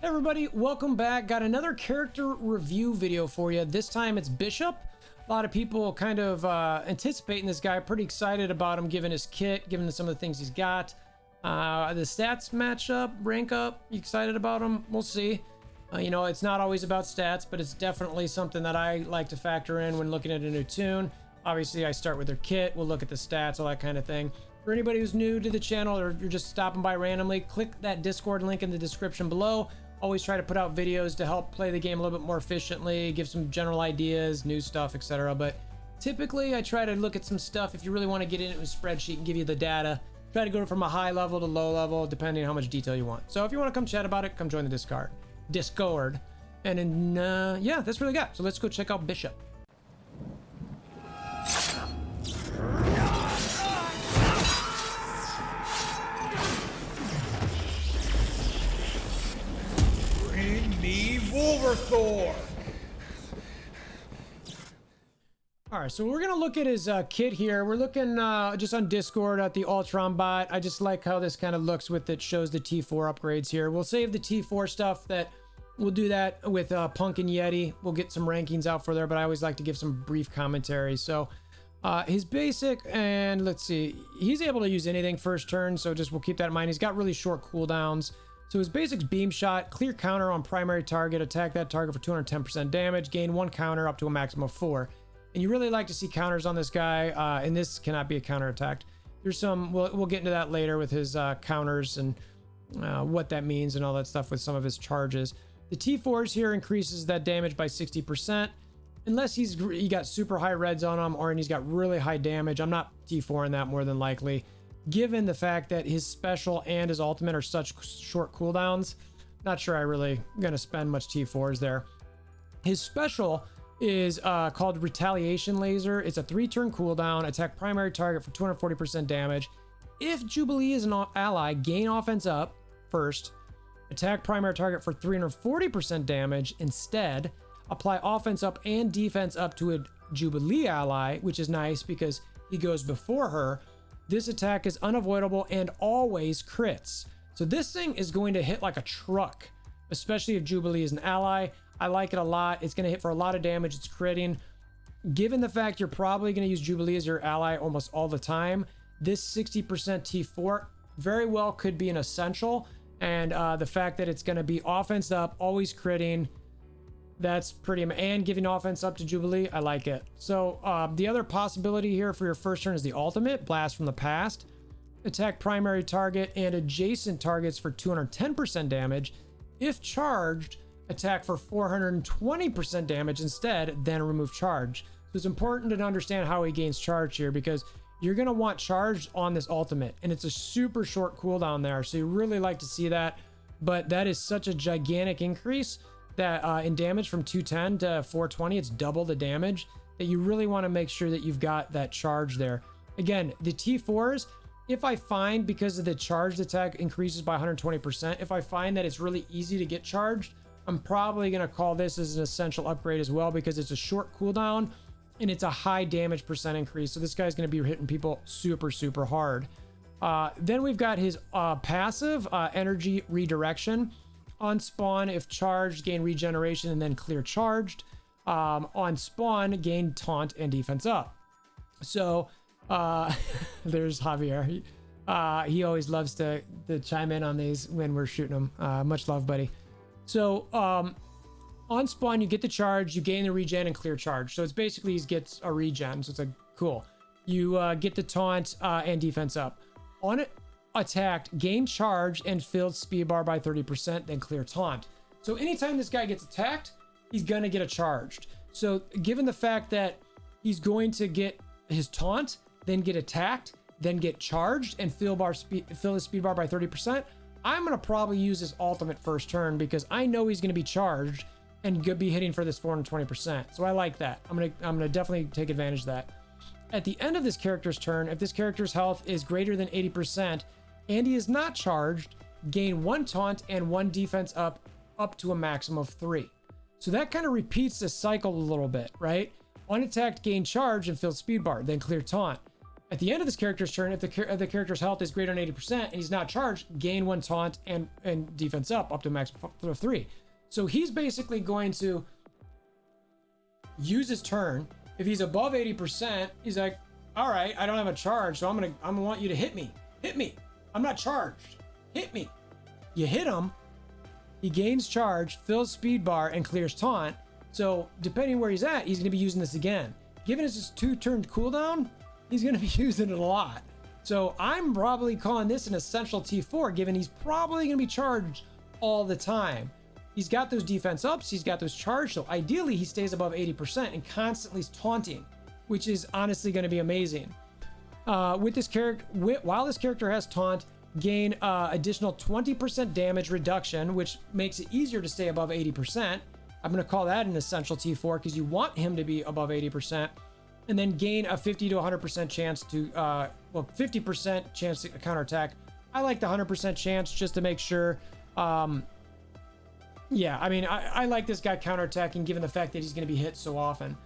Hey everybody, welcome back. Got another character review video for you. This time it's Bishop. A lot of people kind of anticipating this guy, pretty excited about him given his kit, given some of the things he's got. The stats match up, rank up. You excited about him? We'll see. You know, it's not always about stats, but it's definitely something that I like to factor in when looking at a new Toon. Obviously, I start with their kit. We'll look at the stats, all that kind of thing. For anybody who's new to the channel or you're just stopping by randomly, click that Discord link in the description below. Always try to put out videos to help play the game a little bit more efficiently, give some general ideas, new stuff, etc. But typically, I try to look at some stuff if you really want to get into a spreadsheet and give you the data. Try to go from a high level to low level, depending on how much detail you want. So if you want to come chat about it, come join the Discord. And then, yeah, that's really got. So let's go check out Bishop. WolverThor. All right, so we're gonna look at his kit here. We're looking just on Discord at the Ultron bot. I just like how this kind of looks with it. Shows the T4 upgrades here. We'll save the T4 stuff. We'll do that with Punk and Yeti. We'll get some rankings out for there, but I always like to give some brief commentary. So his basic, and let's see, he's able to use anything first turn. So just we'll keep that in mind. He's got really short cooldowns. So his basics: beam shot, clear counter on primary target, attack that target for 210% damage, gain 1 counter up to a maximum of 4. And you really like to see counters on this guy, and this cannot be a counter attacked. There's some, we'll get into that later with his counters and what that means and all that stuff with some of his charges. The T4s here increases that damage by 60%, unless he got super high reds on him or he's got really high damage. I'm not T4ing that more than likely, given the fact that his special and his ultimate are such short cooldowns. Not sure I really gonna spend much T4s there. His special is called Retaliation Laser. It's a 3-turn cooldown, attack primary target for 240% damage. If Jubilee is an ally, gain offense up first, attack primary target for 340% damage. Instead, apply offense up and defense up to a Jubilee ally, which is nice because he goes before her. This attack is unavoidable and always crits. So this thing is going to hit like a truck, especially if Jubilee is an ally. I like it a lot. It's going to hit for a lot of damage. It's critting. Given the fact you're probably going to use Jubilee as your ally almost all the time, this 60% T4 very well could be an essential. And the fact that it's going to be offense up, always critting, that's pretty, and giving offense up to Jubilee, I like it. So the other possibility here for your first turn is the ultimate, Blast from the Past. Attack primary target and adjacent targets for 210% damage. If charged, attack for 420% damage instead, then remove charge. So it's important to understand how he gains charge here, because you're going to want charged on this ultimate, and it's a super short cooldown there. So you really like to see that, but that is such a gigantic increase that in damage from 210 to 420, it's double the damage, that you really want to make sure that you've got that charge there. Again, the T4s, if I find, because of the charged attack increases by 120%, if I find that it's really easy to get charged, I'm probably going to call this as an essential upgrade as well, because it's a short cooldown and it's a high damage percent increase. So this guy's going to be hitting people super, super hard. Then we've got his passive, energy redirection. On spawn, if charged, gain regeneration and then clear charged. On spawn, gain taunt and defense up. So there's Javier. He always loves to chime in on these when we're shooting him. Much love, buddy. So on spawn, you get the charge, you gain the regen and clear charge. So it's basically he gets a regen. So it's like cool. You get the taunt and defense up. On it, attacked, gain charge and filled speed bar by 30%, then clear taunt. So anytime this guy gets attacked, he's gonna get a charged. So given the fact that he's going to get his taunt, then get attacked, then get charged and fill his speed bar by 30%, I'm gonna probably use his ultimate first turn, because I know he's gonna be charged and be hitting for this 420%. So I like that. I'm gonna definitely take advantage of that. At the end of this character's turn, if this character's health is greater than 80% and he is not charged, gain 1 taunt and 1 defense up to a maximum of 3. So that kind of repeats the cycle a little bit, right? Unattacked, gain charge and fill speed bar, then clear taunt. At the end of this character's turn, if the character's health is greater than 80% and he's not charged, gain 1 taunt and defense up to a max of 3. So he's basically going to use his turn. If he's above 80%, he's like, all right, I don't have a charge, so I'm gonna want you to hit me. Hit me. I'm not charged. Hit me. You hit him, he gains charge, fills speed bar, and clears taunt. So depending where he's at, he's gonna be using this again. Given it's his 2-turn cooldown, he's gonna be using it a lot. So I'm probably calling this an essential T4, given he's probably gonna be charged all the time. He's got those defense ups, he's got those charge, so ideally he stays above 80% and constantly is taunting, which is honestly gonna be amazing. With this character, while this character has taunt, gain additional 20% damage reduction, which makes it easier to stay above 80%. I'm going to call that an essential T4 because you want him to be above 80%. And then gain a 50 to 100% chance to, 50% chance to counterattack. I like the 100% chance just to make sure. Yeah, I mean, I like this guy counterattacking given the fact that he's going to be hit so often.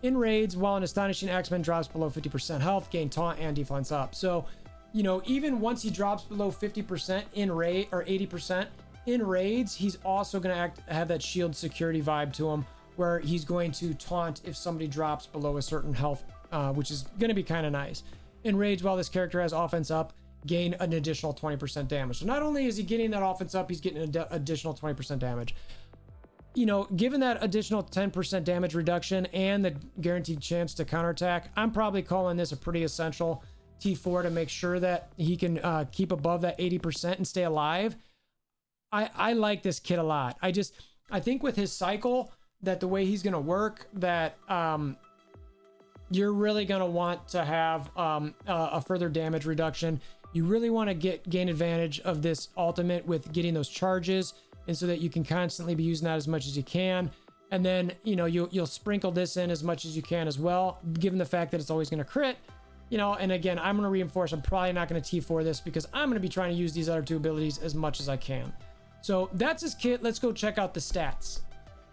In raids, while an astonishing X-Men drops below 50% health, gain taunt and defense up. So, you know, even once he drops below 50% in raid or 80% in raids, he's also going to have that shield security vibe to him, where he's going to taunt if somebody drops below a certain health, which is going to be kind of nice. In raids, while this character has offense up, gain an additional 20% damage. So not only is he getting that offense up, he's getting an additional 20% damage. You know, given that additional 10% damage reduction and the guaranteed chance to counterattack, I'm probably calling this a pretty essential T4 to make sure that he can keep above that 80% and stay alive. I like this kid a lot. I think with his cycle, that the way he's going to work, that you're really going to want to have a further damage reduction. You really want to gain advantage of this ultimate with getting those charges, and so that you can constantly be using that as much as you can. And then, you know, you'll sprinkle this in as much as you can as well, given the fact that it's always going to crit. You know, and again, I'm going to reinforce, I'm probably not going to T4 this because I'm going to be trying to use these other two abilities as much as I can. So that's his kit. Let's go check out the stats.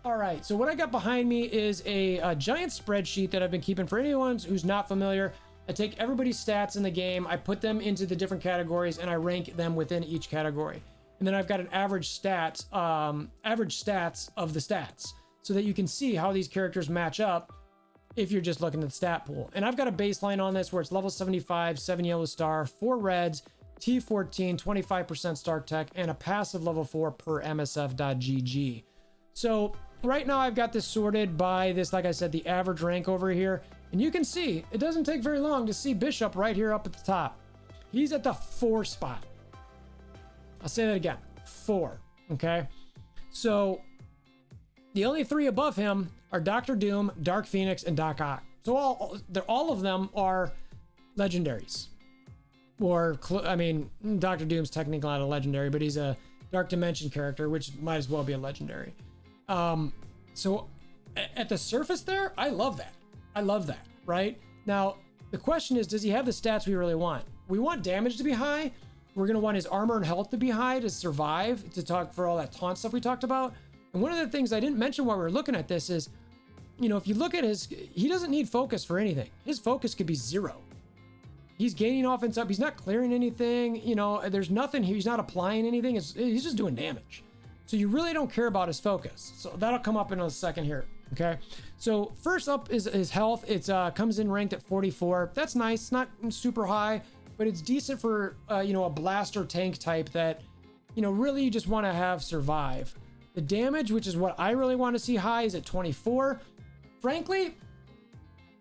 All right, so what I got behind me is a giant spreadsheet that I've been keeping for anyone who's not familiar. I take everybody's stats in the game, I put them into the different categories, and I rank them within each category. And then I've got an average stats of the stats, so that you can see how these characters match up if you're just looking at the stat pool. And I've got a baseline on this where it's level 75, 7 yellow star, 4 reds, T14, 25% Stark Tech, and a passive level 4 per MSF.GG. So right now I've got this sorted by this, like I said, the average rank over here. And you can see, it doesn't take very long to see Bishop right here up at the top. He's at the 4 spot. I'll say that again, 4, okay? So the only 3 above him are Doctor Doom, Dark Phoenix, and Doc Ock. So all of them are legendaries. Or, I mean, Doctor Doom's technically not a legendary, but he's a Dark Dimension character, which might as well be a legendary. So at the surface there, I love that. I love that, right? Now, the question is, does he have the stats we really want? We want damage to be high. We're going to want his armor and health to be high to survive, to talk for all that taunt stuff we talked about. And one of the things I didn't mention while we were looking at this is, you know, if you look at he doesn't need focus for anything. His focus could be 0. He's gaining offense up. He's not clearing anything. You know, there's nothing. He's not applying anything. He's just doing damage. So you really don't care about his focus. So that'll come up in a second here. Okay. So first up is his health. It comes in ranked at 44. That's nice. It's not super high, but it's decent for, you know, a blaster tank type that, you know, really you just want to have survive. The damage, which is what I really want to see high, is at 24. Frankly,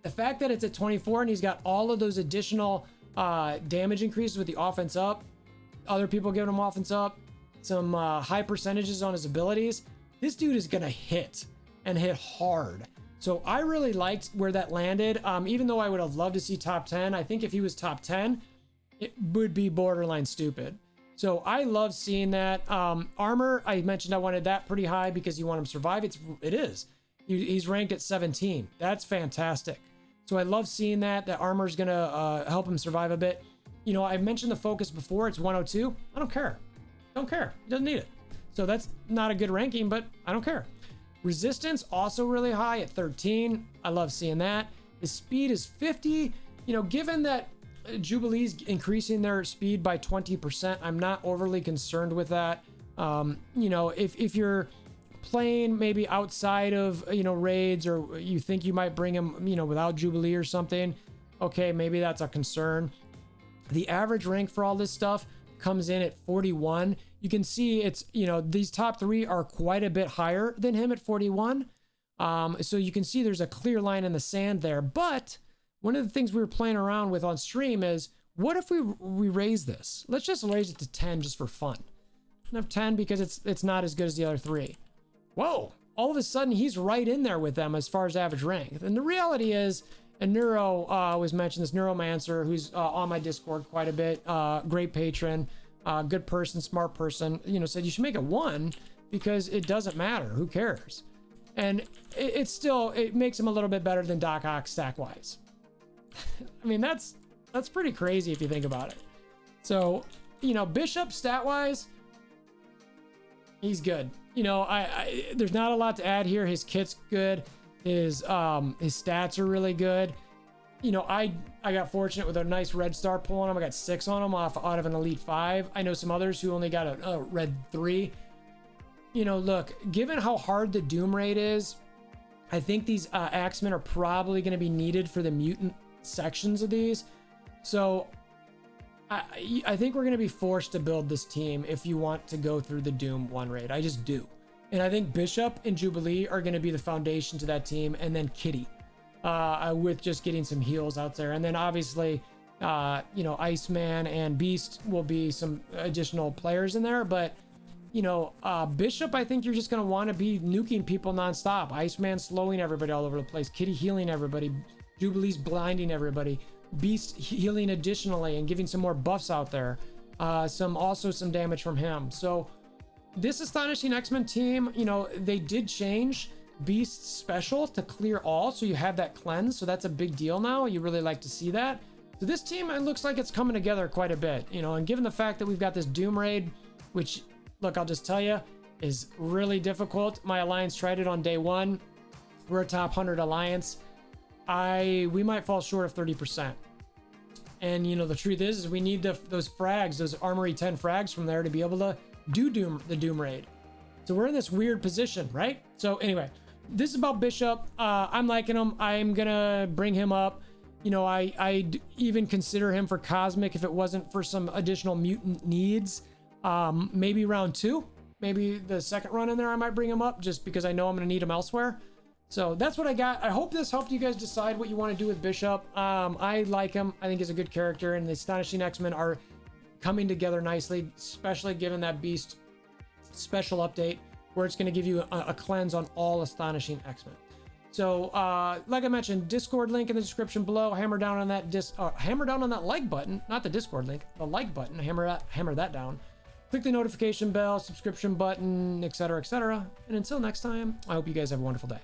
the fact that it's at 24 and he's got all of those additional damage increases with the offense up, other people giving him offense up, some high percentages on his abilities, this dude is going to hit and hit hard. So I really liked where that landed. Even though I would have loved to see top 10, I think if he was top 10, it would be borderline stupid. So I love seeing that. Armor, I mentioned I wanted that pretty high because you want him to survive. It is. He's ranked at 17. That's fantastic. So I love seeing that. That armor is going to help him survive a bit. You know, I mentioned the focus before. It's 102. I don't care. Don't care. He doesn't need it. So that's not a good ranking, but I don't care. Resistance, also really high at 13. I love seeing that. His speed is 50. You know, given that Jubilee's increasing their speed by 20%. I'm not overly concerned with that. You know, if you're playing maybe outside of, you know, raids, or you think you might bring him, you know, without Jubilee or something, okay, maybe that's a concern. The average rank for all this stuff comes in at 41. You can see it's, you know, these top three are quite a bit higher than him at 41. So you can see there's a clear line in the sand there. But one of the things we were playing around with on stream is, what if we raise this? Let's just raise it to 10 just for fun. Enough 10 because it's not as good as the other three. Whoa! All of a sudden he's right in there with them as far as average rank. And the reality is, and Neuro was mentioned, this Neuromancer, who's on my Discord quite a bit, great patron, good person, smart person, you know, said you should make it 1 because it doesn't matter. Who cares? And it makes him a little bit better than Doc Ock stack wise. I mean, that's pretty crazy if you think about it. So, you know, Bishop stat wise, he's good. You know, there's not a lot to add here. His kit's good. His stats are really good. You know, I got fortunate with a nice red star pull on him. I got 6 on him out of an elite 5. I know some others who only got a red 3. You know, look, given how hard the Doom raid is, I think these axemen are probably going to be needed for the mutant sections of these. So I think we're going to be forced to build this team if you want to go through the Doom 1 raid. I just do. And I think Bishop and Jubilee are going to be the foundation to that team, and then Kitty with just getting some heals out there. And then obviously, you know, Iceman and Beast will be some additional players in there. But, you know, Bishop, I think you're just going to want to be nuking people nonstop. Iceman slowing everybody all over the place. Kitty healing everybody. Jubilee's blinding everybody. Beast healing additionally and giving some more buffs out there. Also some damage from him. So this Astonishing X-Men team, you know, they did change Beast's special to clear all, so you have that cleanse. So that's a big deal now. You really like to see that. So this team, it looks like it's coming together quite a bit, you know, and given the fact that we've got this Doom raid, which, look, I'll just tell you, is really difficult. My alliance tried it on day 1. We're a top 100 alliance. We might fall short of 30%. And, you know, the truth is we need those frags, those Armory 10 frags from there to be able to do the Doom raid. So we're in this weird position, right? So anyway, this is about Bishop. I'm liking him. I'm gonna bring him up. You know, I'd even consider him for Cosmic if it wasn't for some additional mutant needs. Maybe round 2, maybe the second run in there, I might bring him up just because I know I'm gonna need him elsewhere. So that's what I got. I hope this helped you guys decide what you want to do with Bishop. I like him. I think he's a good character, and the Astonishing X-Men are coming together nicely, especially given that Beast special update where it's going to give you a cleanse on all Astonishing X-Men. So like I mentioned, Discord link in the description below. Hammer down on that like button, not the Discord link, the like button. Hammer that down. Click the notification bell, subscription button, etc., etc. And until next time, I hope you guys have a wonderful day.